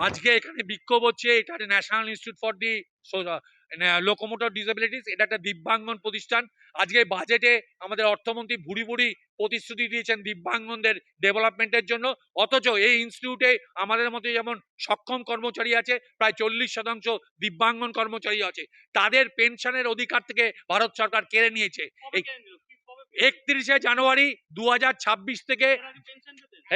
আজকে এখানে বিক্ষোভ হচ্ছে, এটা national institute for the locomotor disabilities, এটা একটা দিব্যাঙ্গন প্রতিষ্ঠান। আজকে বাজেটে আমাদের অর্থমন্ত্রী ভুরি ভুরি প্রতিশ্রুতি দিয়েছেন দিব্যাঙ্গনদের ডেভেলপমেন্টের জন্য, অথচ এই ইনস্টিটিউটে আমাদের মতো যেমন সক্ষম কর্মচারী আছে, প্রায় 40% দিব্যাঙ্গন কর্মচারী আছে, তাদের পেনশনের অধিকার থেকে ভারত সরকার কেড়ে নিয়েছে। এই 31শে জানুয়ারি 2026 থেকে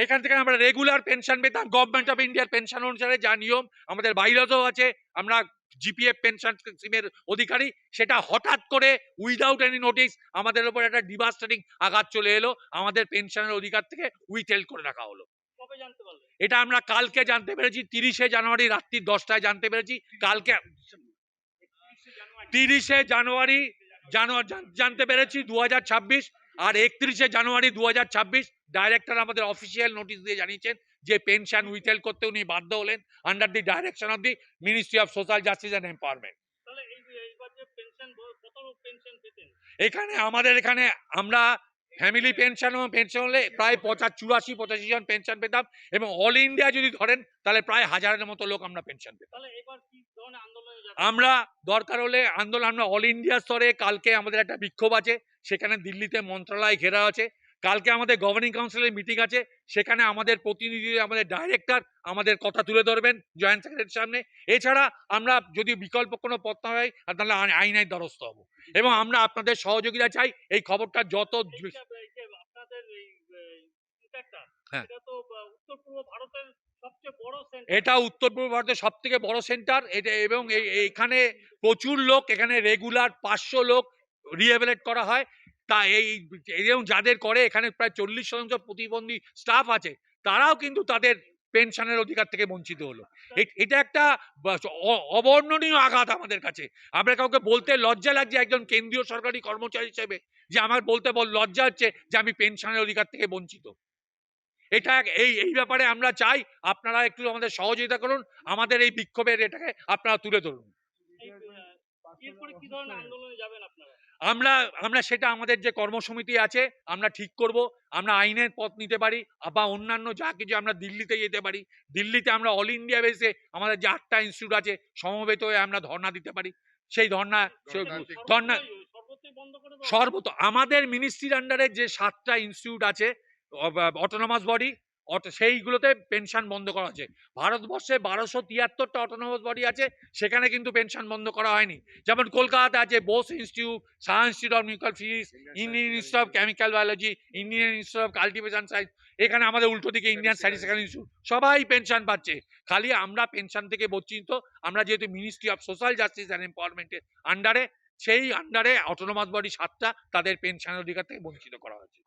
এখান থেকে আমরা রেগুলার পেনশন পেতাম গভর্নমেন্ট অফ ইন্ডিয়ার পেনশন অনুসারে, যা নিয়ম আমাদের বাইরেও আছে, আমরা জিপিএফ পেনশন স্কিমের অধিকারী। সেটা হঠাৎ করে উইদাউট এনি নোটিস আমাদের উপর একটা ডিভাস্টেটিং আঘাত চলে এলো, আমাদের পেনশনের অধিকার থেকে উইথহেল্ড করে রাখা হলো। এটা আমরা কালকে জানতে পেরেছি, 30শে জানুয়ারি রাত্রি 10টায় জানতে পেরেছি। কালকে 30শে জানুয়ারি জানতে পেরেছি 2026, আর 31শে জানুয়ারি 2026 ডাইরেক্টর আমাদের অফিসিয়াল নোটিশ দিয়ে জানিয়েছেন যে পেনশন উইথহেল্ড করতে উনি বাধ্য হলেন under the direction of the ministry of social justice and empowerment. এখানে আমাদের এখানে আমরা ফ্যামিলি পেনশন এবং পেনশন হলে প্রায় 84-85 জন পেনশন পেতাম, এবং অল ইন্ডিয়া যদি ধরেন তাহলে প্রায় 1000-এর মতো লোক আমরা পেনশন পেতাম। আমরা দরকার হলে আন্দোলন, আমরা অল ইন্ডিয়া স্তরে কালকে আমাদের একটা বিক্ষোভ আছে, সেখানে দিল্লিতে মন্ত্রণালয় ঘেরা আছে। কালকে আমাদের গভর্নিং কাউন্সিলের মিটিং আছে, সেখানে আমাদের প্রতিনিধি, আমাদের ডাইরেক্টর আমাদের কথা তুলে ধরবেন জয়েন্ট সেক্রেটারির সামনে। এছাড়া আমরা যদি বিকল্প কোনো পথ না হয় তাহলে আইনের দ্বারস্থ হব, এবং আমরা আপনাদের সহযোগিতা চাই এই খবরটা যত। এটা উত্তর পূর্ব ভারতের সব থেকে বড় সেন্টার এটা, এবং এখানে প্রচুর লোক, এখানে রেগুলার 500 লোক রিহ্যাবিলিটেট করা হয়। তা এবং যাদের করে এখানে প্রায় 40% প্রতিবন্ধী স্টাফ আছে, তারাও কিন্তু তাদের পেনশনের অধিকার থেকে বঞ্চিত হলো। এটা একটা অবর্ণনীয় আঘাত আমাদের কাছে। আমরা কাউকে বলতে লজ্জা লাগছে একজন কেন্দ্রীয় সরকারি কর্মচারী হিসেবে, যে আমার বলতে লজ্জা হচ্ছে যে আমি পেনশনের অধিকার থেকে বঞ্চিত। এটা এই ব্যাপারে আমরা চাই আপনারা একটু আমাদের সহযোগিতা করুন, আমাদের এই বিক্ষোভের এটাকে আপনারা তুলে ধরুন। আমরা সেটা আমাদের যে কর্মসমিতি আছে আমরা ঠিক করব। আমরা আইনের পথ নিতে পারি, বা অন্যান্য যা কিছু আমরা দিল্লিতে যেতে পারি। দিল্লিতে আমরা অল ইন্ডিয়া বেসে আমাদের যে 8টা ইনস্টিটিউট আছে সমবেত হয়ে আমরা ধর্ণা দিতে পারি। সেই ধর্ণা সর্বত আমাদের মিনিস্ট্রির আন্ডারে যে 7টা ইনস্টিটিউট আছে অটোনমাস বডি, সেইগুলোতে পেনশন বন্ধ করা হয়েছে। ভারতবর্ষে 1273টা অটোনমাস বডি আছে, সেখানে কিন্তু পেনশন বন্ধ করা হয়নি। যেমন কলকাতাতে আছে Bose institute, Saha institute of nuclear physics, Indian institute of chemical biology, Indian institute of cultivation science. এখানে আমাদের উল্টো দিকে ইন্ডিয়ান স্ট্যাটিস্টিক্যাল ইনস্টিটিউট, সবাই পেনশন পাচ্ছে। খালি আমরা পেনশন থেকে বঞ্চিত। আমরা যেহেতু ministry of social justice and এম্পাওয়ারমেন্টের আন্ডারে, সেই আন্ডারে অটোনমাস বডি 7টা, তাদের পেনশনের অধিকার থেকে বঞ্চিত করা হয়েছে।